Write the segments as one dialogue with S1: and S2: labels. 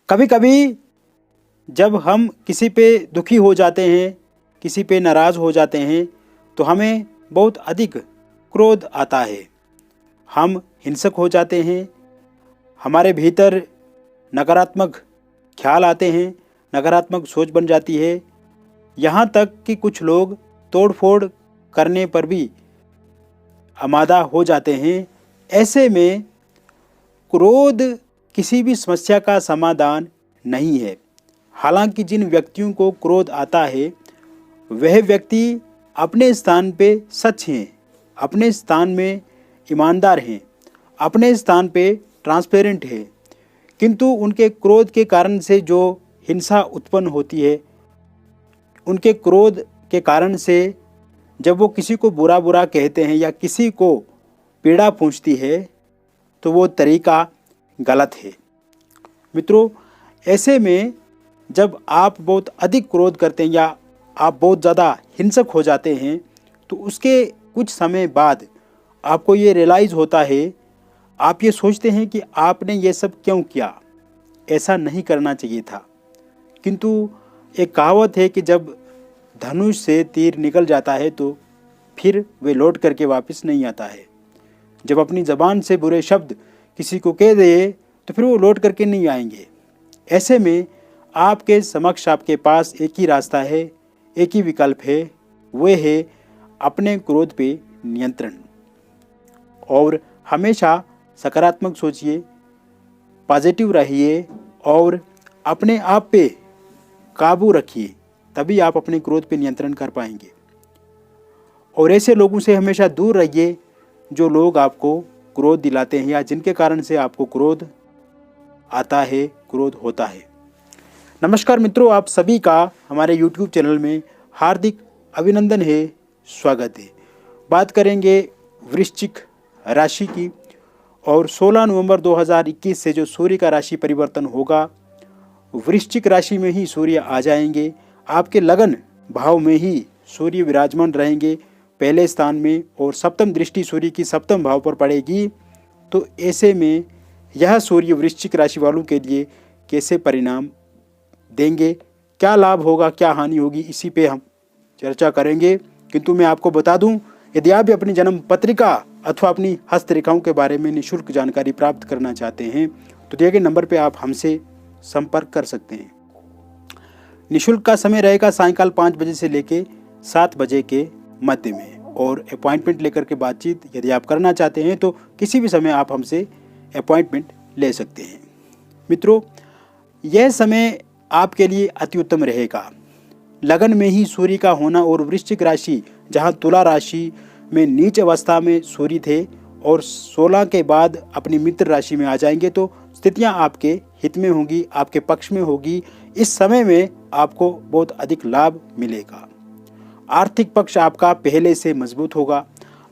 S1: कभी कभी जब हम किसी पे दुखी हो जाते हैं, किसी पे नाराज़ हो जाते हैं, तो हमें बहुत अधिक क्रोध आता है। हम हिंसक हो जाते हैं, हमारे भीतर नकारात्मक ख्याल आते हैं, नकारात्मक सोच बन जाती है। यहाँ तक कि कुछ लोग तोड़-फोड़ करने पर भी आमादा हो जाते हैं। ऐसे में क्रोध किसी भी समस्या का समाधान नहीं है। हालांकि जिन व्यक्तियों को क्रोध आता है, वह व्यक्ति अपने स्थान पे सच हैं, अपने स्थान में ईमानदार हैं, अपने स्थान पे ट्रांसपेरेंट है, किंतु उनके क्रोध के कारण से जो हिंसा उत्पन्न होती है, उनके क्रोध के कारण से जब वो किसी को बुरा बुरा कहते हैं या किसी को पीड़ा पहुंचती है, तो वो तरीका गलत है। मित्रों, ऐसे में जब आप बहुत अधिक क्रोध करते हैं या आप बहुत ज़्यादा हिंसक हो जाते हैं, तो उसके कुछ समय बाद आपको ये रियलाइज़ होता है, आप ये सोचते हैं कि आपने ये सब क्यों किया, ऐसा नहीं करना चाहिए था। किंतु एक कहावत है कि जब धनुष से तीर निकल जाता है तो फिर वे लौट करके वापस नहीं आता है। जब अपनी ज़बान से बुरे शब्द किसी को कह दे तो फिर वो लौट करके नहीं आएंगे। ऐसे में आपके समक्ष, आपके पास एक ही रास्ता है, एक ही विकल्प है, वो है अपने क्रोध पे नियंत्रण। और हमेशा सकारात्मक सोचिए, पॉजिटिव रहिए और अपने आप पे काबू रखिए, तभी आप अपने क्रोध पे नियंत्रण कर पाएंगे। और ऐसे लोगों से हमेशा दूर रहिए जो लोग आपको क्रोध दिलाते हैं या जिनके कारण से आपको क्रोध आता है, क्रोध होता है। नमस्कार मित्रों, आप सभी का हमारे YouTube चैनल में हार्दिक अभिनंदन है, स्वागत है। बात करेंगे वृश्चिक राशि की, और 16 नवंबर 2021 से जो सूर्य का राशि परिवर्तन होगा, वृश्चिक राशि में ही सूर्य आ जाएंगे। आपके लगन भाव में ही सूर्य विराजमान रहेंगे पहले स्थान में, और सप्तम दृष्टि सूर्य की सप्तम भाव पर पड़ेगी। तो ऐसे में यह सूर्य वृश्चिक राशि वालों के लिए कैसे परिणाम देंगे, क्या लाभ होगा, क्या हानि होगी, इसी पे हम चर्चा करेंगे। किंतु मैं आपको बता दूं, यदि आप भी अपनी जन्म पत्रिका अथवा अपनी हस्तरेखाओं के बारे में निःशुल्क जानकारी प्राप्त करना चाहते हैं, तो दिए गए नंबर पे आप हमसे संपर्क कर सकते हैं। निःशुल्क का समय रहेगा सायंकाल 5 बजे से लेके 7 बजे के मध्य में, और अपॉइंटमेंट लेकर के बातचीत यदि आप करना चाहते हैं तो किसी भी समय आप हमसे अपॉइंटमेंट ले सकते हैं। मित्रों, यह समय आपके लिए अति उत्तम रहेगा। लगन में ही सूर्य का होना और वृश्चिक राशि, जहां तुला राशि में नीच अवस्था में सूर्य थे और 16 के बाद अपनी मित्र राशि में आ जाएंगे, तो स्थितियां आपके हित में होंगी, आपके पक्ष में होगी। इस समय में आपको बहुत अधिक लाभ मिलेगा। आर्थिक पक्ष आपका पहले से मजबूत होगा।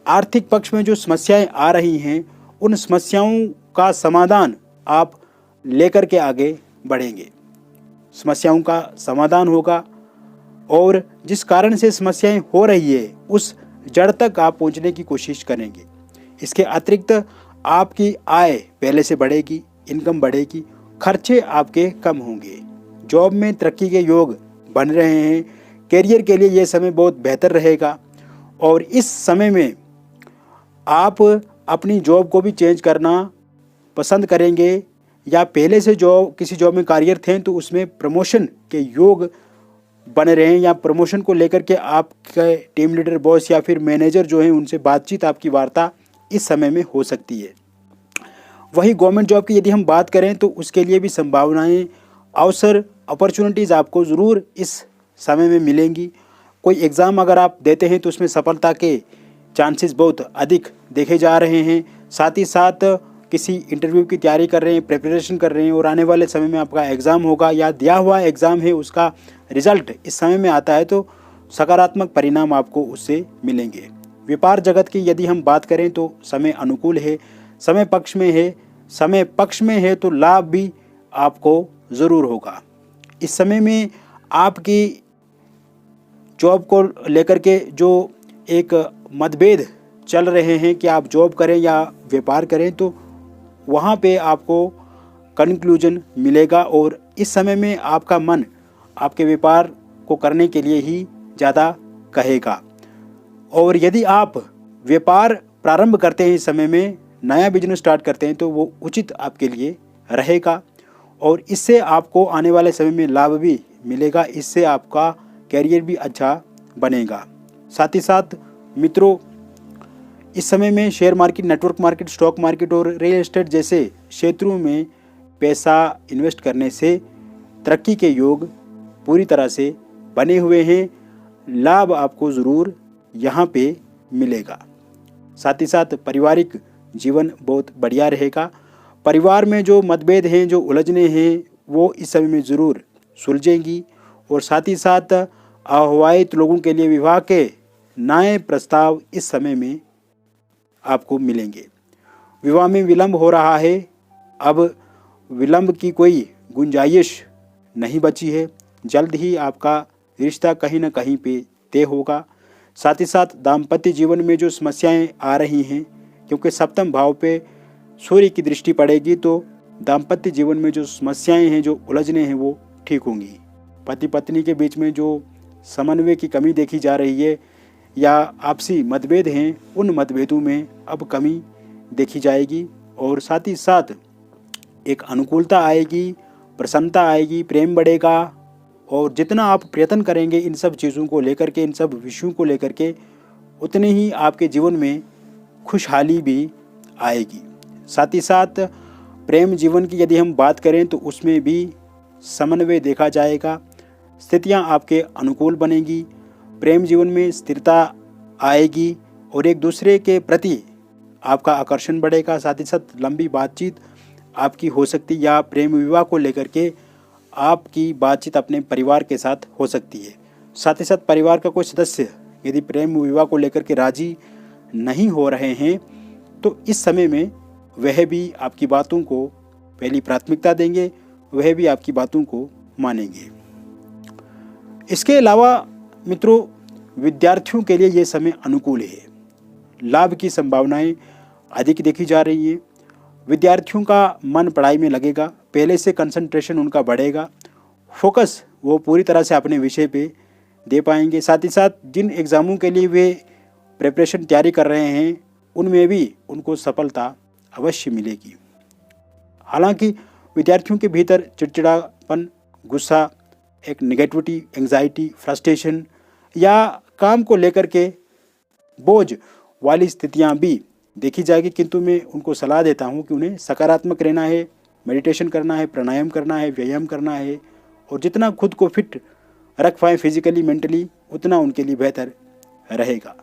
S1: आर्थिक पक्ष में जो समस्याएं आ रही हैं, उन समस्याओं का समाधान आप लेकर के आगे बढ़ेंगे। समस्याओं का समाधान होगा, और जिस कारण से समस्याएं हो रही है उस जड़ तक आप पहुंचने की कोशिश करेंगे। इसके अतिरिक्त आपकी आय पहले से बढ़ेगी, इनकम बढ़ेगी, खर्चे आपके कम होंगे। जॉब में तरक्की के योग बन रहे हैं। करियर के लिए यह समय बहुत बेहतर रहेगा, और इस समय में आप अपनी जॉब को भी चेंज करना पसंद करेंगे, या पहले से किसी जॉब में कार्यरत थे तो उसमें प्रमोशन के योग बन रहे हैं, या प्रमोशन को लेकर के आपके टीम लीडर, बॉस या फिर मैनेजर जो हैं उनसे बातचीत, आपकी वार्ता इस समय में हो सकती है। वही गवर्नमेंट जॉब की यदि हम बात करें तो उसके लिए भी संभावनाएं, अवसर, अपॉर्चुनिटीज़ आपको ज़रूर इस समय में मिलेंगी। कोई एग्ज़ाम अगर आप देते हैं तो उसमें सफलता के चांसेस बहुत अधिक देखे जा रहे हैं। साथ ही साथ किसी इंटरव्यू की तैयारी कर रहे हैं, प्रिपरेशन कर रहे हैं, और आने वाले समय में आपका एग्ज़ाम होगा या दिया हुआ एग्ज़ाम है उसका रिजल्ट इस समय में आता है, तो सकारात्मक परिणाम आपको उससे मिलेंगे। व्यापार जगत की यदि हम बात करें तो समय अनुकूल है, समय पक्ष में है। समय पक्ष में है तो लाभ भी आपको ज़रूर होगा। इस समय में आपकी जॉब को लेकर के जो एक मतभेद चल रहे हैं कि आप जॉब करें या व्यापार करें, तो वहाँ पे आपको कंक्लूजन मिलेगा और इस समय में आपका मन आपके व्यापार को करने के लिए ही ज़्यादा कहेगा। और यदि आप व्यापार प्रारंभ करते हैं, इस समय में नया बिजनेस स्टार्ट करते हैं, तो वो उचित आपके लिए रहेगा और इससे आपको आने वाले समय में लाभ भी मिलेगा। इससे आपका कैरियर भी अच्छा बनेगा। साथ ही साथ मित्रों, इस समय में share market, network market, stock market और रियल एस्टेट जैसे क्षेत्रों में पैसा इन्वेस्ट करने से तरक्की के योग पूरी तरह से बने हुए हैं। लाभ आपको ज़रूर यहाँ पे मिलेगा। साथ ही साथ पारिवारिक जीवन बहुत बढ़िया रहेगा। परिवार में जो मतभेद हैं, जो उलझने हैं, वो इस समय में ज़रूर सुलझेंगी और साथ ही साथ अविवाहित लोगों के लिए विवाह के नए प्रस्ताव इस समय में आपको मिलेंगे। विवाह में विलंब हो रहा है, अब विलंब की कोई गुंजाइश नहीं बची है। जल्द ही आपका रिश्ता कहीं ना कहीं पे तय होगा। साथ ही साथ दाम्पत्य जीवन में जो समस्याएं आ रही हैं, क्योंकि सप्तम भाव पे सूर्य की दृष्टि पड़ेगी, तो दाम्पत्य जीवन में जो समस्याएं हैं, जो उलझने हैं, वो ठीक होंगी। पति पत्नी के बीच में जो समन्वय की कमी देखी जा रही है या आपसी मतभेद हैं, उन मतभेदों में अब कमी देखी जाएगी और साथ ही साथ एक अनुकूलता आएगी, प्रसन्नता आएगी, प्रेम बढ़ेगा और जितना आप प्रयत्न करेंगे इन सब चीज़ों को लेकर के, इन सब विषयों को लेकर के, उतने ही आपके जीवन में खुशहाली भी आएगी। साथ ही साथ प्रेम जीवन की यदि हम बात करें तो उसमें भी समन्वय देखा जाएगा, स्थितियां आपके अनुकूल बनेगी, प्रेम जीवन में स्थिरता आएगी और एक दूसरे के प्रति आपका आकर्षण बढ़ेगा। साथ ही साथ लंबी बातचीत आपकी हो सकती है या प्रेम विवाह को लेकर के आपकी बातचीत अपने परिवार के साथ हो सकती है। साथ ही साथ परिवार का कोई सदस्य यदि प्रेम विवाह को लेकर के राजी नहीं हो रहे हैं, तो इस समय में वह भी आपकी बातों को पहली प्राथमिकता देंगे, वह भी आपकी बातों को मानेंगे। इसके अलावा मित्रों, विद्यार्थियों के लिए ये समय अनुकूल है। लाभ की संभावनाएं अधिक देखी जा रही हैं। विद्यार्थियों का मन पढ़ाई में लगेगा, पहले से कंसंट्रेशन उनका बढ़ेगा, फोकस वो पूरी तरह से अपने विषय पे दे पाएंगे। साथ ही साथ जिन एग्ज़ामों के लिए वे प्रिपरेशन तैयारी कर रहे हैं, उनमें भी उनको सफलता अवश्य मिलेगी। हालांकि विद्यार्थियों के भीतर चिड़चिड़ापन, गुस्सा, एक नेगेटिविटी, एंग्जाइटी, फ्रस्ट्रेशन या काम को लेकर के बोझ वाली स्थितियां भी देखी जाएगी, किंतु मैं उनको सलाह देता हूं कि उन्हें सकारात्मक रहना है, मेडिटेशन करना है, प्राणायाम करना है, व्यायाम करना है और जितना खुद को फिट रख पाएँ फिजिकली, मेंटली, उतना उनके लिए बेहतर रहेगा।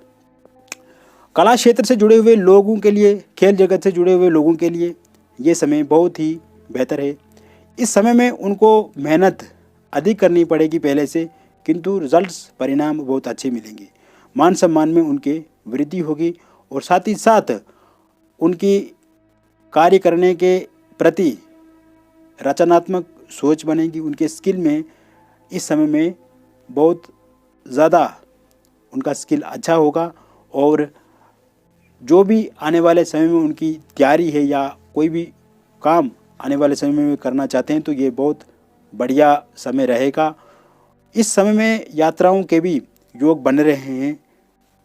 S1: कला क्षेत्र से जुड़े हुए लोगों के लिए, खेल जगत से जुड़े हुए लोगों के लिए ये समय बहुत ही बेहतर है। इस समय में उनको मेहनत अधिक करनी पड़ेगी पहले से, किंतु रिजल्ट्स, परिणाम बहुत अच्छे मिलेंगे। मान सम्मान में उनके वृद्धि होगी और साथ ही साथ उनकी कार्य करने के प्रति रचनात्मक सोच बनेगी। उनके स्किल में इस समय में बहुत ज़्यादा उनका स्किल अच्छा होगा और जो भी आने वाले समय में उनकी तैयारी है या कोई भी काम आने वाले समय में करना चाहते हैं, तो ये बहुत बढ़िया समय रहेगा। इस समय में यात्राओं के भी योग बन रहे हैं।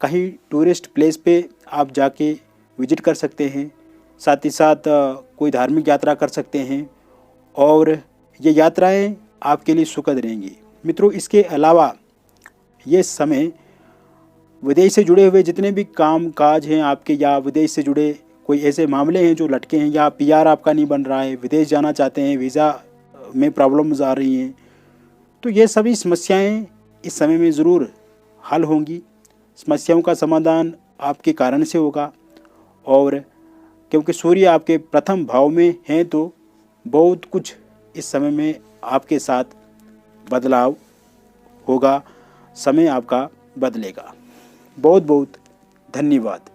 S1: कहीं टूरिस्ट प्लेस पे आप जाके विजिट कर सकते हैं, साथ ही साथ कोई धार्मिक यात्रा कर सकते हैं और ये यात्राएं आपके लिए सुखद रहेंगी। मित्रों, इसके अलावा ये समय विदेश से जुड़े हुए जितने भी काम काज हैं आपके, या विदेश से जुड़े कोई ऐसे मामले हैं जो लटके हैं, या पीआर आपका नहीं बन रहा है, विदेश जाना चाहते हैं, वीज़ा में प्रॉब्लम्स आ रही हैं, तो ये सभी समस्याएं इस समय में ज़रूर हल होंगी। समस्याओं का समाधान आपके कारण से होगा और क्योंकि सूर्य आपके प्रथम भाव में हैं, तो बहुत कुछ इस समय में आपके साथ बदलाव होगा, समय आपका बदलेगा। बहुत बहुत धन्यवाद।